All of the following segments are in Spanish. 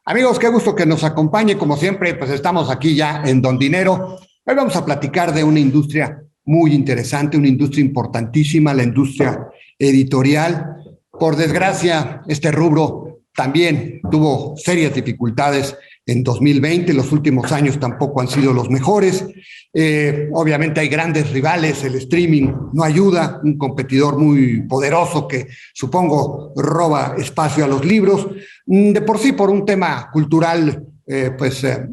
Amigos, qué gusto que nos acompañe. Como siempre, pues estamos aquí ya en Don Dinero. Hoy vamos a platicar de una industria muy interesante, una industria importantísima, la industria editorial. Por desgracia, este rubro también tuvo serias dificultades en 2020. Los últimos años tampoco han sido los mejores. Obviamente hay grandes rivales, el streaming no ayuda, un competidor muy poderoso que supongo roba espacio a los libros. De por sí, por un tema cultural,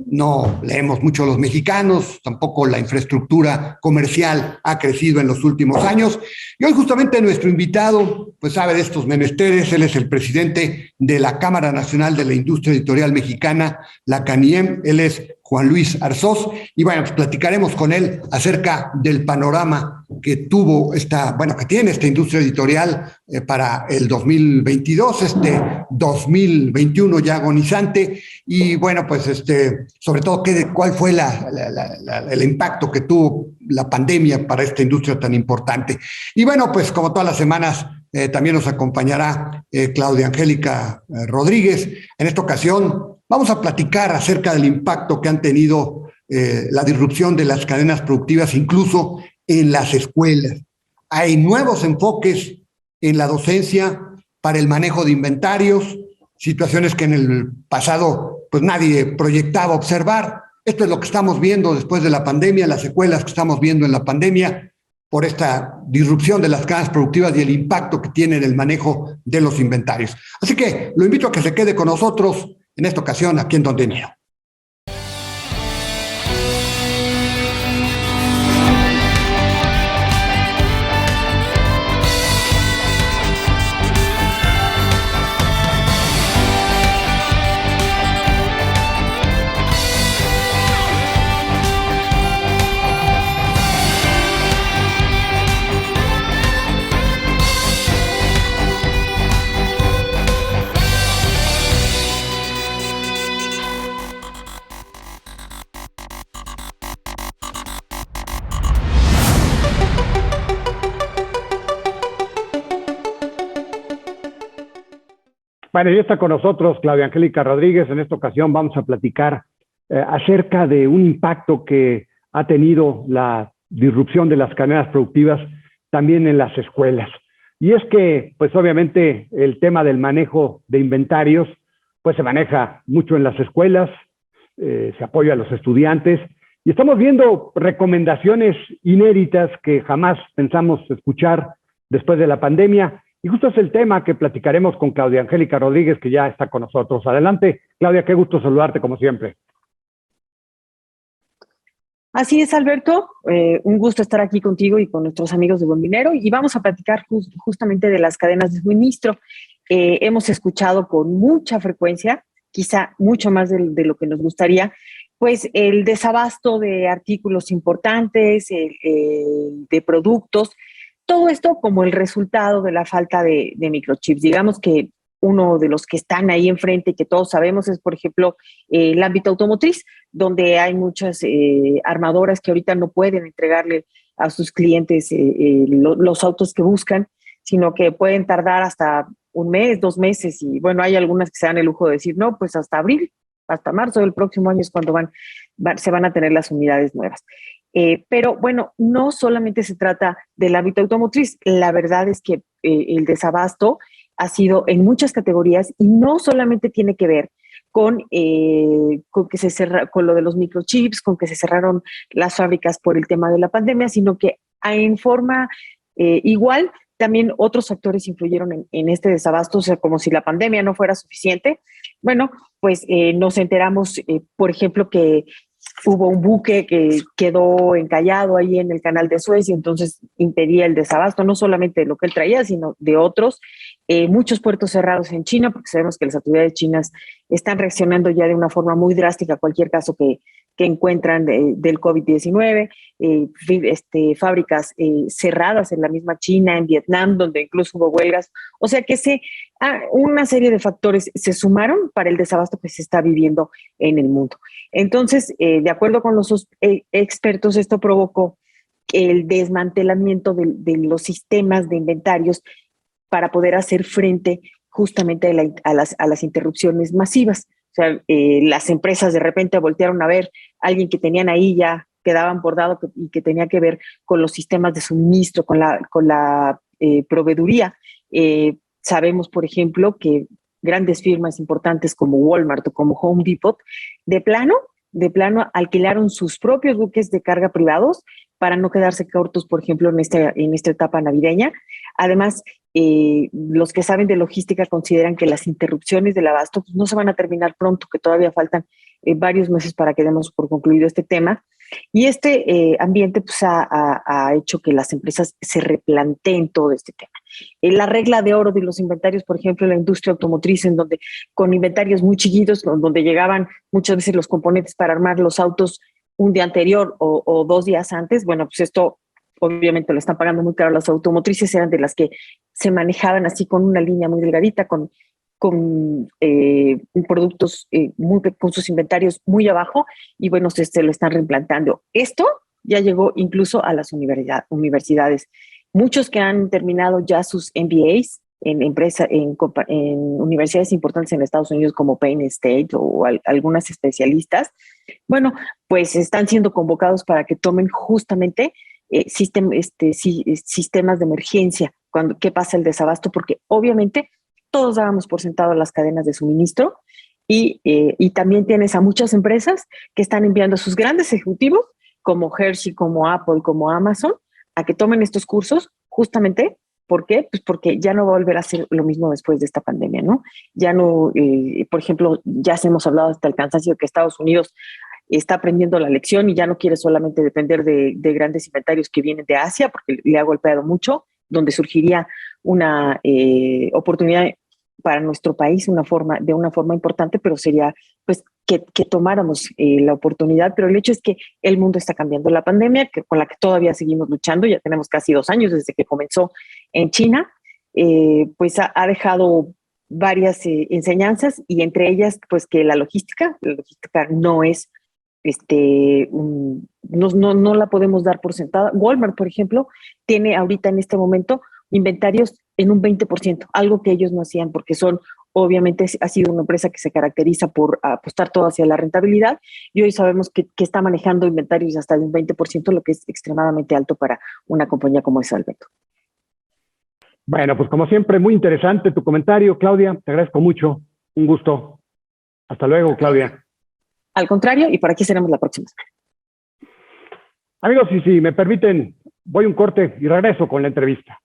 no leemos mucho los mexicanos, tampoco la infraestructura comercial ha crecido en los últimos años. Y hoy justamente nuestro invitado, pues sabe de estos menesteres, él es el presidente de la Cámara Nacional de la Industria Editorial Mexicana, la CANIEM, él es Juan Luis Arzós, y bueno, pues platicaremos con él acerca del panorama que tuvo que tiene esta industria editorial para el 2022, este 2021 ya agonizante, y bueno, sobre todo, ¿cuál fue el impacto que tuvo la pandemia para esta industria tan importante? Y bueno, pues como todas las semanas, también nos acompañará Claudia Angélica Rodríguez. En esta ocasión vamos a platicar acerca del impacto que han tenido la disrupción de las cadenas productivas, incluso en las escuelas. Hay nuevos enfoques en la docencia para el manejo de inventarios, situaciones que en el pasado pues nadie proyectaba observar. Esto es lo que estamos viendo después de la pandemia, las secuelas que estamos viendo en la pandemia por esta disrupción de las cadenas productivas y el impacto que tiene en el manejo de los inventarios. Así que lo invito a que se quede con nosotros en esta ocasión aquí en Don Dinero. Bueno, ya está con nosotros Claudia Angélica Rodríguez. En esta ocasión vamos a platicar acerca de un impacto que ha tenido la disrupción de las cadenas productivas también en las escuelas. Y es que, pues obviamente, el tema del manejo de inventarios, pues se maneja mucho en las escuelas, se apoya a los estudiantes, y estamos viendo recomendaciones inéditas que jamás pensamos escuchar después de la pandemia. Y justo es el tema que platicaremos con Claudia Angélica Rodríguez, que ya está con nosotros. Adelante, Claudia, qué gusto saludarte como siempre. Así es, Alberto. Un gusto estar aquí contigo y con nuestros amigos de Buen Dinero. Y vamos a platicar justamente de las cadenas de suministro. Hemos escuchado con mucha frecuencia, quizá mucho más de lo que nos gustaría, pues el desabasto de artículos importantes, de productos. Todo esto como el resultado de la falta de microchips. Digamos que uno de los que están ahí enfrente, que todos sabemos, es, por ejemplo, el ámbito automotriz, donde hay muchas armadoras que ahorita no pueden entregarle a sus clientes los autos que buscan, sino que pueden tardar hasta un mes, 2 meses, y bueno, hay algunas que se dan el lujo de decir, no, pues hasta abril, hasta marzo del próximo año es cuando se van a tener las unidades nuevas. Pero bueno, no solamente se trata del ámbito automotriz, la verdad es que el desabasto ha sido en muchas categorías y no solamente tiene que ver con con lo de los microchips, con que se cerraron las fábricas por el tema de la pandemia, sino que en forma igual también otros factores influyeron en este desabasto, o sea, como si la pandemia no fuera suficiente. Bueno, pues nos enteramos, por ejemplo, que hubo un buque que quedó encallado ahí en el canal de Suez y entonces impedía el desabasto, no solamente de lo que él traía, sino de otros. Muchos puertos cerrados en China, porque sabemos que las autoridades chinas están reaccionando ya de una forma muy drástica a cualquier caso que encuentran del COVID-19, fábricas cerradas en la misma China, en Vietnam, donde incluso hubo huelgas. O sea que una serie de factores se sumaron para el desabasto que se está viviendo en el mundo. Entonces, de acuerdo con los expertos, esto provocó el desmantelamiento de los sistemas de inventarios para poder hacer frente justamente a las interrupciones masivas. sea, las empresas de repente voltearon a ver a alguien que tenían ahí ya, quedaban por dado y que tenía que ver con los sistemas de suministro, con la proveeduría. Sabemos, por ejemplo, que grandes firmas importantes como Walmart o como Home Depot, de plano alquilaron sus propios buques de carga privados para no quedarse cortos, por ejemplo, en esta etapa navideña. Además, los que saben de logística consideran que las interrupciones del abasto pues, no se van a terminar pronto, que todavía faltan varios meses para que demos por concluido este tema. Y este ambiente pues, ha hecho que las empresas se replanteen todo este tema. La regla de oro de los inventarios, por ejemplo, en la industria automotriz, en donde con inventarios muy chiquitos, donde llegaban muchas veces los componentes para armar los autos un día anterior o 2 días antes, bueno, pues esto obviamente lo están pagando muy caro. Las automotrices eran de las que se manejaban así con una línea muy delgadita, con productos con sus inventarios muy abajo, y bueno, se lo están reimplantando. Esto ya llegó incluso a las universidades. Muchos que han terminado ya sus MBAs en universidades importantes en Estados Unidos como Penn State o algunas especialistas, bueno, pues están siendo convocados para que tomen justamente sistemas de emergencia qué pasa el desabasto, porque obviamente todos dábamos por sentado las cadenas de suministro y también tienes a muchas empresas que están enviando a sus grandes ejecutivos como Hershey, como Apple, como Amazon, a que tomen estos cursos justamente. ¿Por qué? Pues porque ya no va a volver a ser lo mismo después de esta pandemia, ¿no? Ya no, por ejemplo, ya hemos hablado hasta el cansancio que Estados Unidos está aprendiendo la lección y ya no quiere solamente depender de grandes inventarios que vienen de Asia, porque le ha golpeado mucho, donde surgiría una oportunidad para nuestro país de una forma importante, pero sería pues que tomáramos la oportunidad. Pero el hecho es que el mundo está cambiando. La pandemia, con la que todavía seguimos luchando, ya tenemos casi 2 años desde que comenzó en China, pues ha dejado varias enseñanzas, y entre ellas pues que la logística no es no la podemos dar por sentada. Walmart, por ejemplo, tiene ahorita en este momento inventarios en un 20%, algo que ellos no hacían porque obviamente ha sido una empresa que se caracteriza por apostar todo hacia la rentabilidad, y hoy sabemos que está manejando inventarios hasta de un 20%, lo que es extremadamente alto para una compañía como esa, Alberto. Bueno, pues como siempre, muy interesante tu comentario, Claudia. Te agradezco mucho. Un gusto. Hasta luego, Claudia. Al contrario, y por aquí seremos la próxima. Amigos, si me permiten, voy a un corte y regreso con la entrevista.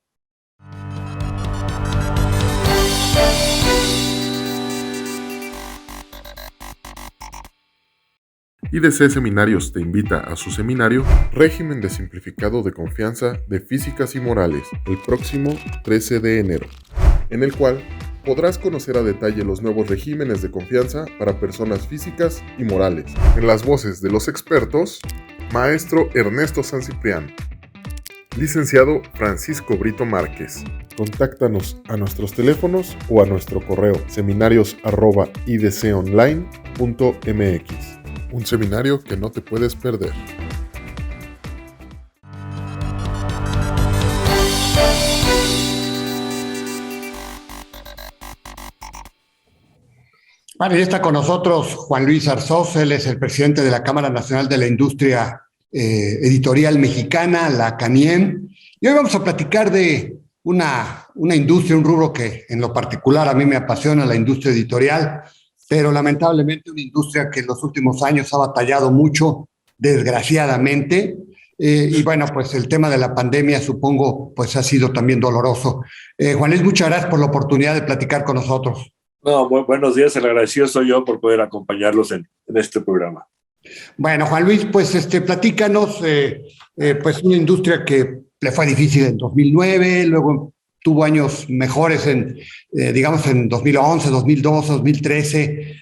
IDC Seminarios te invita a su seminario Régimen de Simplificado de Confianza de Físicas y Morales el próximo 13 de enero, en el cual podrás conocer a detalle los nuevos regímenes de confianza para personas físicas y morales. En las voces de los expertos, Maestro Ernesto San Ciprián, Licenciado Francisco Brito Márquez. Contáctanos a nuestros teléfonos o a nuestro correo seminarios@idconline.mx. Un seminario que no te puedes perder. Bueno, y está con nosotros Juan Luis Arzós. Él es el presidente de la Cámara Nacional de la Industria Editorial Mexicana, la CANIEM. Y hoy vamos a platicar de una industria, un rubro que en lo particular a mí me apasiona, la industria editorial, pero lamentablemente una industria que en los últimos años ha batallado mucho, desgraciadamente. Y bueno, pues el tema de la pandemia, supongo, pues ha sido también doloroso. Juan Luis, muchas gracias por la oportunidad de platicar con nosotros. No, buenos días, el agradecido soy yo por poder acompañarlos en este programa. Bueno, Juan Luis, pues platícanos, pues una industria que le fue difícil en 2009, luego tuvo años mejores digamos, en 2011, 2012, 2013,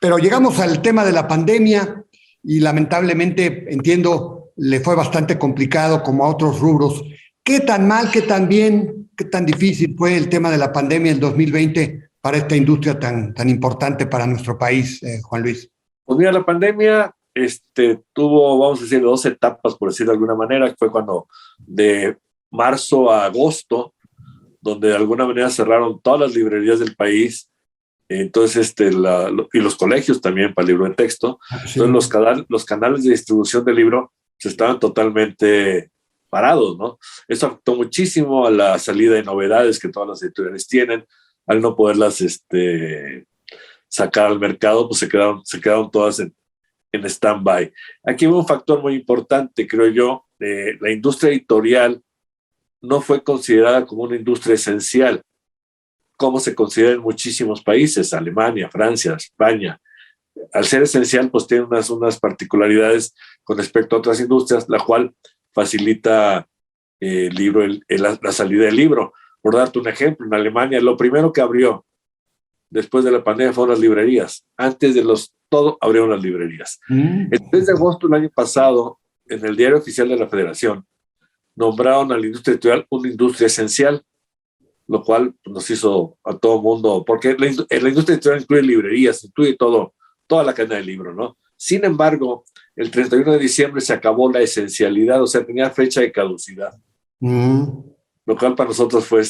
pero llegamos al tema de la pandemia y lamentablemente, entiendo, le fue bastante complicado como a otros rubros. ¿Qué tan mal, qué tan bien, qué tan difícil fue el tema de la pandemia en 2020 para esta industria tan importante para nuestro país, Juan Luis? Pues mira, la pandemia tuvo, vamos a decir, 2 etapas, por decirlo de alguna manera. Fue cuando de marzo a agosto, donde de alguna manera cerraron todas las librerías del país, Entonces, y los colegios también para el libro en texto. Sí. Entonces, los canales de distribución del libro se estaban totalmente parados, ¿no? Eso afectó muchísimo a la salida de novedades que todas las editoriales tienen. Al no poderlas sacar al mercado, pues se quedaron todas en stand-by. Aquí hubo un factor muy importante, creo yo. La industria editorial no fue considerada como una industria esencial, como se considera en muchísimos países, Alemania, Francia, España. Al ser esencial, pues tiene unas particularidades con respecto a otras industrias, la cual facilita la salida del libro. Por darte un ejemplo, en Alemania lo primero que abrió después de la pandemia fueron las librerías. Antes de todo abrieron las librerías. El 3 de agosto del año pasado, en el Diario Oficial de la Federación, nombraron a la industria editorial una industria esencial, lo cual nos hizo a todo mundo, porque la industria editorial incluye librerías, incluye toda la cadena de libros, ¿no? Sin embargo, el 31 de diciembre se acabó la esencialidad, o sea, tenía fecha de caducidad, lo cual para nosotros fue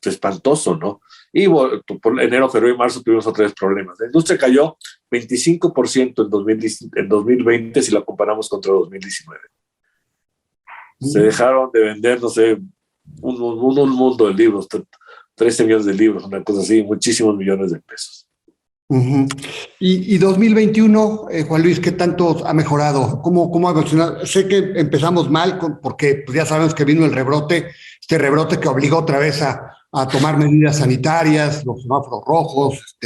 espantoso, ¿no? Y por enero, febrero y marzo tuvimos otra vez problemas. La industria cayó 25% en 2020 si la comparamos contra 2019. Se dejaron de vender, no sé, un mundo de libros, 13 millones de libros, una cosa así, muchísimos millones de pesos. Y 2021, Juan Luis, ¿qué tanto ha mejorado? ¿Cómo ha evolucionado? Sé que empezamos mal porque pues ya sabemos que vino el rebrote, este rebrote que obligó otra vez a tomar medidas sanitarias, los semáforos rojos,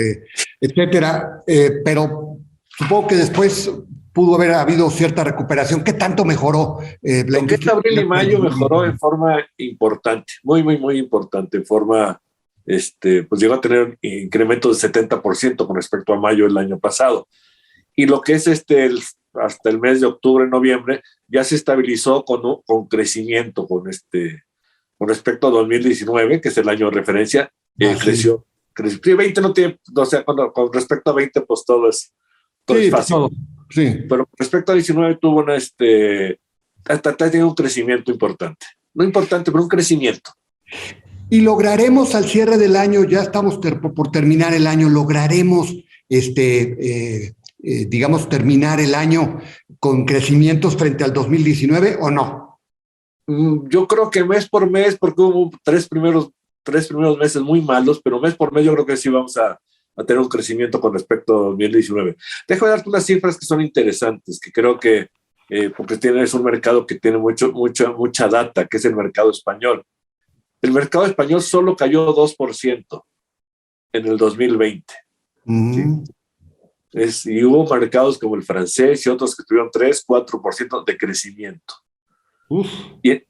etcétera, pero supongo que después pudo haber habido cierta recuperación. ¿Qué tanto mejoró la industria? Lo que es abril y mayo mejoró en forma importante, muy, muy, muy importante, en forma, pues llegó a tener incrementos del 70% con respecto a mayo del año pasado. Y lo que es hasta el mes de octubre, noviembre, ya se estabilizó con crecimiento, con respecto a 2019, que es el año de referencia, creció. Sí, 20 no tiene, o sea, con respecto a 20, pues todo es fácil. Todo. Sí. Pero con respecto a 19 tuvo hasta tiene un crecimiento importante. No importante, pero un crecimiento. Y lograremos al cierre del año, ya estamos por terminar el año, lograremos, digamos, terminar el año con crecimientos frente al 2019 o no? Yo creo que mes por mes, porque hubo tres primeros meses muy malos, pero mes por mes yo creo que sí vamos a tener un crecimiento con respecto a 2019. Déjame darte unas cifras que son interesantes, que creo que, porque es un mercado que tiene mucha data, que es el mercado español. El mercado español solo cayó 2% en el 2020. ¿Sí? Y hubo mercados como el francés y otros que tuvieron 3-4% de crecimiento. Y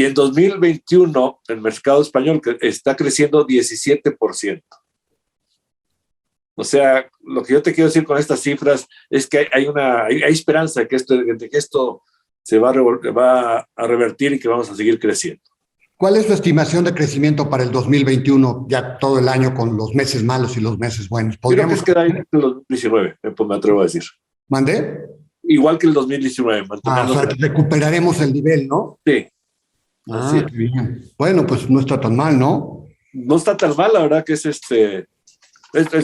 en 2021 el mercado español está creciendo 17%. O sea, lo que yo te quiero decir con estas cifras es que hay esperanza de que esto se va a revertir y que vamos a seguir creciendo. ¿Cuál es tu estimación de crecimiento para el 2021, ya todo el año con los meses malos y los meses buenos? Creo que es que el 2019, pues me atrevo a decir. ¿Mandé? Igual que el 2019. O sea, recuperaremos el nivel, ¿no? Sí. Qué bien. Bueno, pues no está tan mal, ¿no? No está tan mal, la verdad que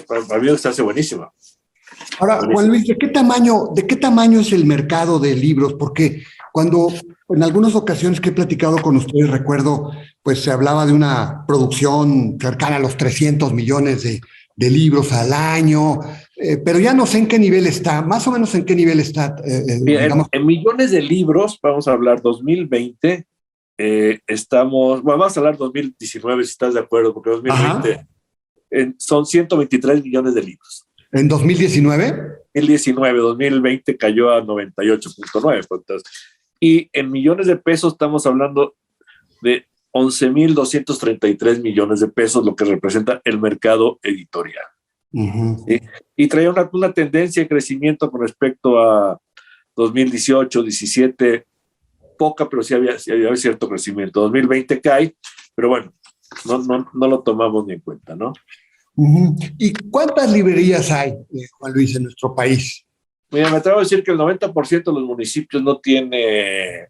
para mí se hace buenísima. Ahora, Juan Luis, ¿de qué tamaño es el mercado de libros? Porque cuando en algunas ocasiones que he platicado con ustedes, recuerdo, pues se hablaba de una producción cercana a los 300 millones de libros al año, pero ya no sé en qué nivel está, más o menos en qué nivel está. En millones de libros, vamos a hablar 2020, vamos a hablar 2019 si estás de acuerdo, porque 2020 son 123 millones de libros. ¿En 2019? 2020 cayó a 98.9. Y en millones de pesos estamos hablando de 11,233 millones de pesos, lo que representa el mercado editorial. ¿Sí? Y traía una tendencia de crecimiento con respecto a 2018, 17, poca, pero sí había cierto crecimiento. 2020 cae, pero bueno, no lo tomamos ni en cuenta, ¿no? ¿Y cuántas librerías hay, Juan Luis, en nuestro país? Mira, me atrevo a decir que el 90% de los municipios no tiene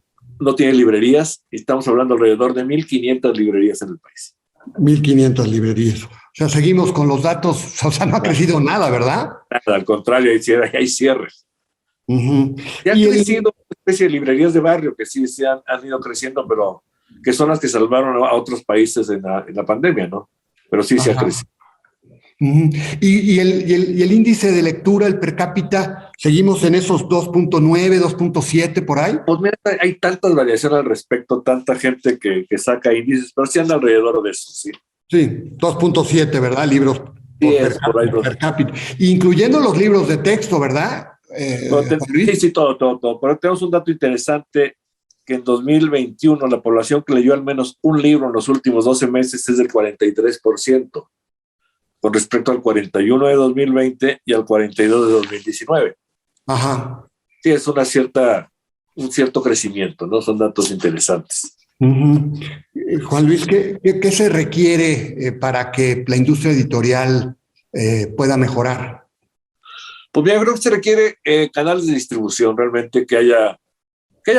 librerías, y estamos hablando alrededor de 1,500 librerías en el país. 1,500 librerías. O sea, seguimos con los datos, o sea, no ha crecido nada, ¿verdad? Nada, al contrario, hay cierres. Uh-huh. Ya han crecido una especie de librerías de barrio que sí han ido creciendo, pero que son las que salvaron a otros países en la pandemia, ¿no? Pero sí se ha crecido. Uh-huh. Y el índice de lectura, el per cápita, seguimos en esos 2.9, 2.7 por ahí. Pues mira, hay tantas variaciones al respecto, tanta gente que saca índices, pero sí anda alrededor de eso, sí. Sí, 2.7, ¿verdad? Libros per cápita. Incluyendo los libros de texto, ¿verdad? Sí, todo. Pero tenemos un dato interesante, que en 2021 la población que leyó al menos un libro en los últimos 12 meses es del 43%, con respecto al 41% de 2020 y al 42% de 2019. Ajá. Sí, es un cierto crecimiento, ¿no? Son datos interesantes. Uh-huh. Juan Luis, ¿qué se requiere para que la industria editorial pueda mejorar? Pues bien, creo que se requiere canales de distribución, realmente que haya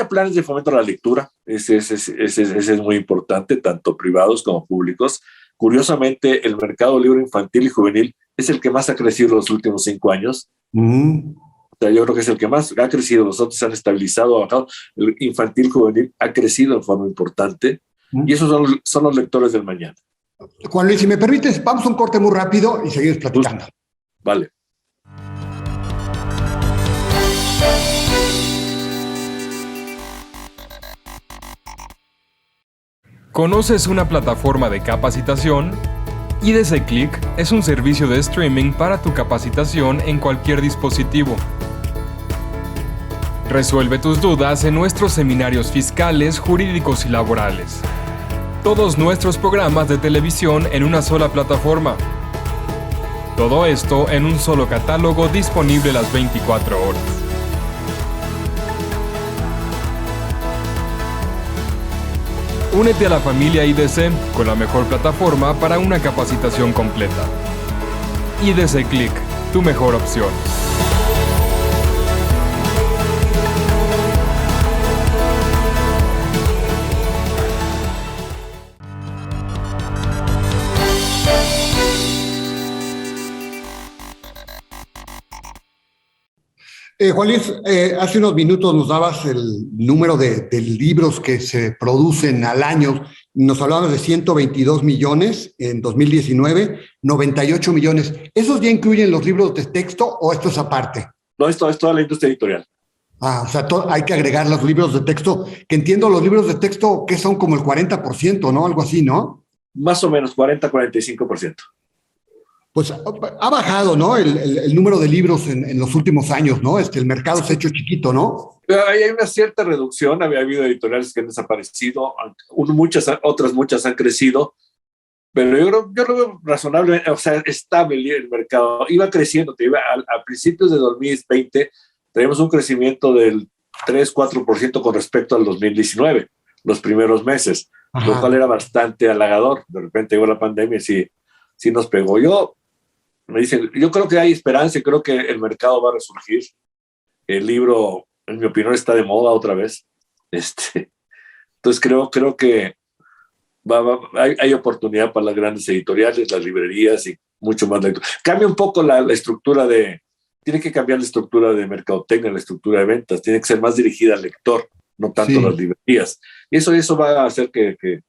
planes de fomento a la lectura. Ese es muy importante, tanto privados como públicos. Curiosamente, el mercado del libro infantil y juvenil es el que más ha crecido en los últimos 5 años. Uh-huh. O sea, yo creo que es el que más ha crecido. Los otros han estabilizado, ha bajado. El infantil juvenil ha crecido en forma importante. Uh-huh. Y esos son los lectores del mañana. Juan Luis, si me permites, vamos a un corte muy rápido y seguimos platicando. Vale. ¿Conoces una plataforma de capacitación? IDC Click es un servicio de streaming para tu capacitación en cualquier dispositivo. Resuelve tus dudas en nuestros seminarios fiscales, jurídicos y laborales. Todos nuestros programas de televisión en una sola plataforma. Todo esto en un solo catálogo disponible las 24 horas. Únete a la familia IDC con la mejor plataforma para una capacitación completa. IDC Click, tu mejor opción. Juan Luis, hace unos minutos nos dabas el número de libros que se producen al año. Nos hablabas de 122 millones en 2019, 98 millones. ¿Esos ya incluyen los libros de texto o esto es aparte? No, esto es toda la industria editorial. O sea, hay que agregar los libros de texto, que entiendo los libros de texto que son como el 40%, ¿no? Algo así, ¿no? Más o menos 40-45%. Pues ha bajado, ¿no? El número de libros en los últimos años, ¿no? El mercado se ha hecho chiquito, ¿no? Hay una cierta reducción, había habido editoriales que han desaparecido, muchas han crecido, pero yo lo veo razonable, o sea, estable el mercado. Iba creciendo, a principios de 2020 tenemos un crecimiento del 3-4% con respecto al 2019, los primeros meses, lo cual era bastante halagador. De repente llegó la pandemia y sí nos pegó. Me dicen, yo creo que hay esperanza y creo que el mercado va a resurgir. El libro, en mi opinión, está de moda otra vez. Entonces creo que hay oportunidad para las grandes editoriales, las librerías y mucho más lectura. Cambia un poco la estructura tiene que cambiar la estructura de mercadotecnia, la estructura de ventas, tiene que ser más dirigida al lector, no tanto las librerías. Y eso va a hacer que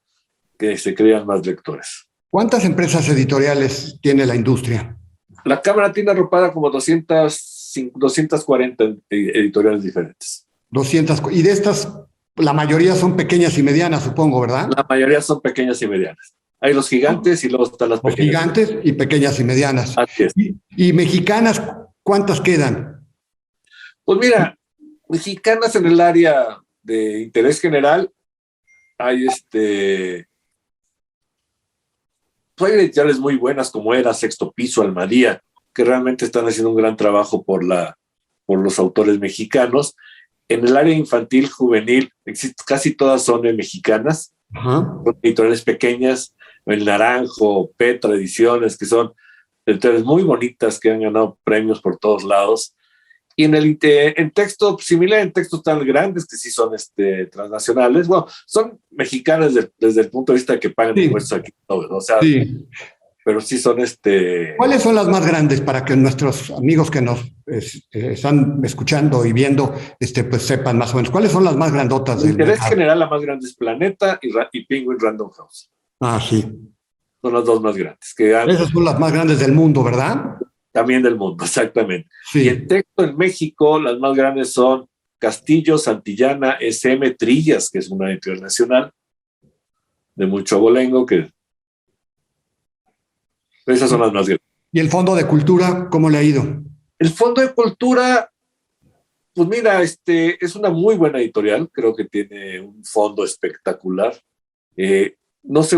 se crean más lectores. ¿Cuántas empresas editoriales tiene la industria? La Cámara tiene arropada como 240 editoriales diferentes. 200. Y de estas, la mayoría son pequeñas y medianas, supongo, ¿verdad? La mayoría son pequeñas y medianas. Hay los gigantes y luego están las pequeñas. Los gigantes y pequeñas y medianas. Así es. ¿Y mexicanas cuántas quedan? Pues mira, mexicanas en el área de interés general hay hay editoriales muy buenas como era Sexto Piso, Almadía, que realmente están haciendo un gran trabajo por los autores mexicanos. En el área infantil, juvenil, casi todas son mexicanas, editoriales pequeñas, El Naranjo, Petra Ediciones, que son editoriales muy bonitas que han ganado premios por todos lados. Y en texto, similar en textos tan grandes que sí son transnacionales, bueno, son mexicanas desde el punto de vista de que pagan impuestos aquí, ¿no? O sea, pero sí son ¿Cuáles son las más grandes para que nuestros amigos que nos están escuchando y viendo pues sepan más o menos? ¿Cuáles son las más grandotas de del interés mercado? general? La más grande es Planeta y Penguin Random House. Ah, sí. Son las dos más grandes. Esas son las más grandes del mundo, ¿verdad? También del mundo, exactamente. Sí. Y en texto en México, las más grandes son Castillo, Santillana, SM, Trillas, que es una editorial nacional, de mucho abolengo, que esas son las más grandes. ¿Y el Fondo de Cultura, cómo le ha ido? El Fondo de Cultura, pues mira, es una muy buena editorial, creo que tiene un fondo espectacular. No sé,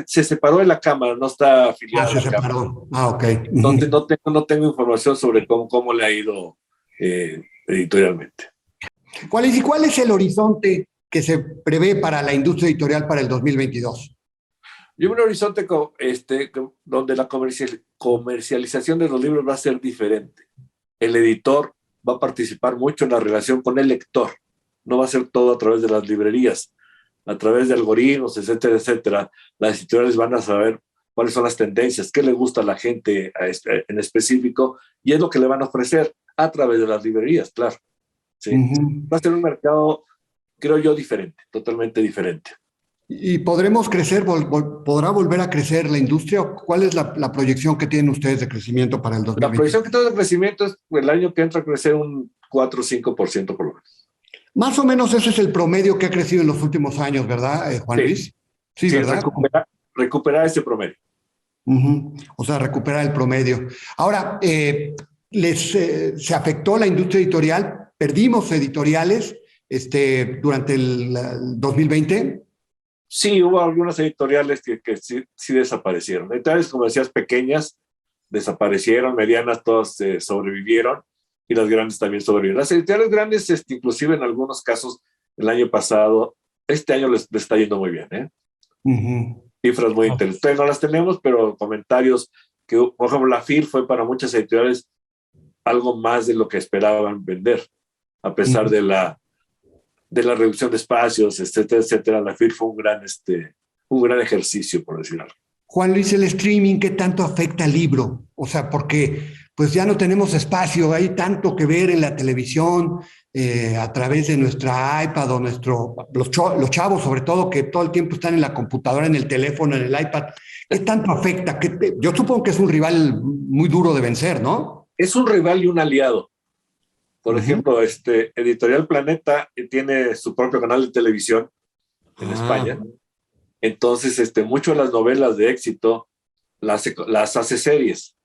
se separó de la Cámara, no está afiliada se a la Cámara. separó. Ah, ok. Entonces no tengo información sobre cómo le ha ido editorialmente. ¿Cuál es el horizonte que se prevé para la industria editorial para el 2022? Yo veo un horizonte donde la comercialización de los libros va a ser diferente. El editor va a participar mucho en la relación con el lector. No va a ser todo a través de las librerías, a través de algoritmos, etcétera, etcétera. Las editoriales van a saber cuáles son las tendencias, qué le gusta a la gente en específico, y es lo que le van a ofrecer a través de las librerías, claro. ¿Sí? Va a ser un mercado, creo yo, diferente, totalmente diferente. ¿Y podremos crecer, podrá volver a crecer la industria? ¿Cuál es la proyección que tienen ustedes de crecimiento para el 2020? La proyección que tengo de crecimiento es el año que entra a crecer un 4 o 5% por lo menos. Más o menos ese es el promedio que ha crecido en los últimos años, ¿verdad, Juan Luis? Sí, ¿verdad? Recuperar ese promedio. O sea, recuperar el promedio. Ahora, ¿se afectó la industria editorial? ¿Perdimos editoriales durante el 2020? Sí, hubo algunas editoriales que sí desaparecieron. Editoriales, como decías, pequeñas desaparecieron, medianas todas sobrevivieron y las grandes también sobrevivieron. Las editoriales grandes, inclusive en algunos casos, el año pasado, este año les está yendo muy bien, ¿eh? Cifras muy interesantes. No las tenemos, pero comentarios que, por ejemplo, la FIL fue para muchas editoriales algo más de lo que esperaban vender, a pesar de la reducción de espacios, etcétera, etcétera. La FIL fue un gran ejercicio, por decir algo. Juan Luis, el streaming, ¿qué tanto afecta al libro? O sea, porque pues ya no tenemos espacio, hay tanto que ver en la televisión, a través de nuestra iPad o los chavos sobre todo, que todo el tiempo están en la computadora, en el teléfono, en el iPad. ¿Qué tanto afecta? Yo supongo que es un rival muy duro de vencer, ¿no? Es un rival y un aliado. Por ejemplo, Editorial Planeta tiene su propio canal de televisión en España. Entonces, muchas de las novelas de éxito las hace series,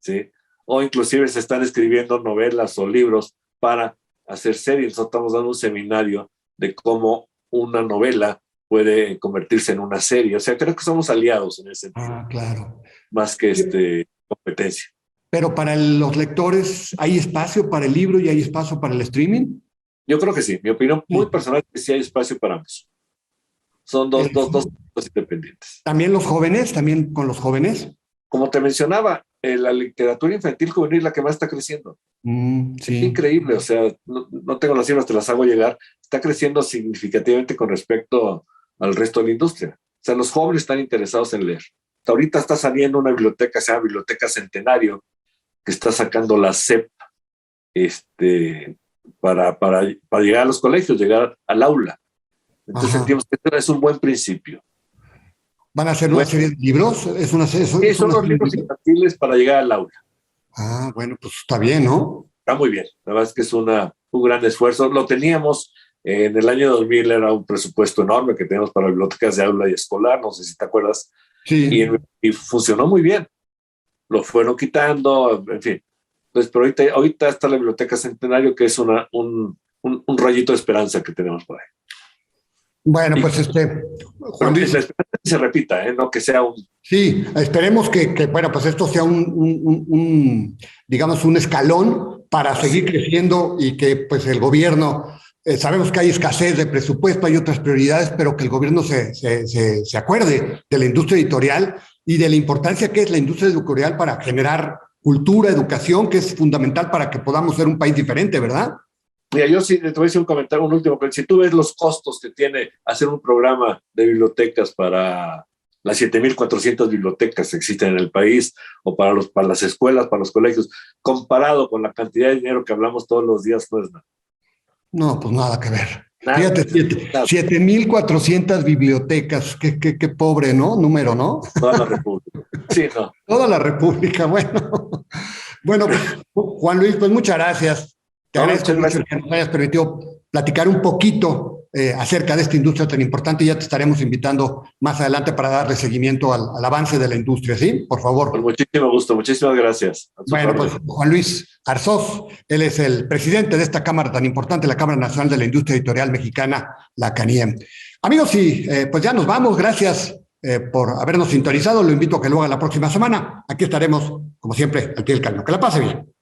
¿sí? O inclusive se están escribiendo novelas o libros para hacer series. Nosotros estamos dando un seminario de cómo una novela puede convertirse en una serie. O sea, creo que somos aliados en ese sentido. Claro. Más que competencia. Pero para los lectores, ¿hay espacio para el libro y hay espacio para el streaming? Yo creo que sí. Mi opinión muy personal es que sí hay espacio para ambos. Son dos independientes. ¿También los jóvenes? ¿También con los jóvenes? Como te mencionaba, la literatura infantil juvenil es la que más está creciendo. Sí. Es increíble, o sea, no tengo las cifras, te las hago llegar. Está creciendo significativamente con respecto al resto de la industria. O sea, los jóvenes están interesados en leer. Ahorita está saliendo una biblioteca, se llama Biblioteca Centenario, que está sacando la SEP para llegar a los colegios, llegar al aula. Entonces sentimos que es un buen principio. ¿Van a hacer una serie de libros? Son los libros infantiles para llegar al aula. Bueno, pues está bien, ¿no? Está muy bien. La verdad es que es un gran esfuerzo. Lo teníamos en el año 2000, era un presupuesto enorme que teníamos para bibliotecas de aula y escolar, no sé si te acuerdas. Sí. Y funcionó muy bien. Lo fueron quitando, en fin. Entonces, pero ahorita está la Biblioteca Centenario, que es un rayito de esperanza que tenemos por ahí. Bueno, pues Juan Luis, la esperanza que se repita, no que sea un... Sí, esperemos que bueno, pues esto sea digamos, un escalón para seguir creciendo y que pues el gobierno, sabemos que hay escasez de presupuesto, hay otras prioridades, pero que el gobierno se acuerde de la industria editorial y de la importancia que es la industria editorial para generar cultura, educación, que es fundamental para que podamos ser un país diferente, ¿verdad? Mira, yo sí te voy a decir un comentario, un último, pero si tú ves los costos que tiene hacer un programa de bibliotecas para las 7.400 bibliotecas que existen en el país, o para las escuelas, para los colegios, comparado con la cantidad de dinero que hablamos todos los días, no es nada. No, pues nada que ver. Nada, Fíjate, nada. 7.400 bibliotecas, qué pobre, ¿no? Número, ¿no? Toda la República. Sí, no. Toda la República, bueno. Bueno, pues, Juan Luis, pues muchas gracias. Te No, agradezco muchas mucho que nos hayas permitido platicar un poquito acerca de esta industria tan importante y ya te estaremos invitando más adelante para darle seguimiento al avance de la industria, ¿sí? Por favor. Con muchísimo gusto, muchísimas gracias. Bueno, pues Juan Luis Arzós, él es el presidente de esta cámara tan importante, la Cámara Nacional de la Industria Editorial Mexicana, la CANIEM. Amigos, y pues ya nos vamos. Gracias por habernos sintonizado. Lo invito a que lo haga la próxima semana. Aquí estaremos, como siempre, al pie del cañón. Que la pase bien.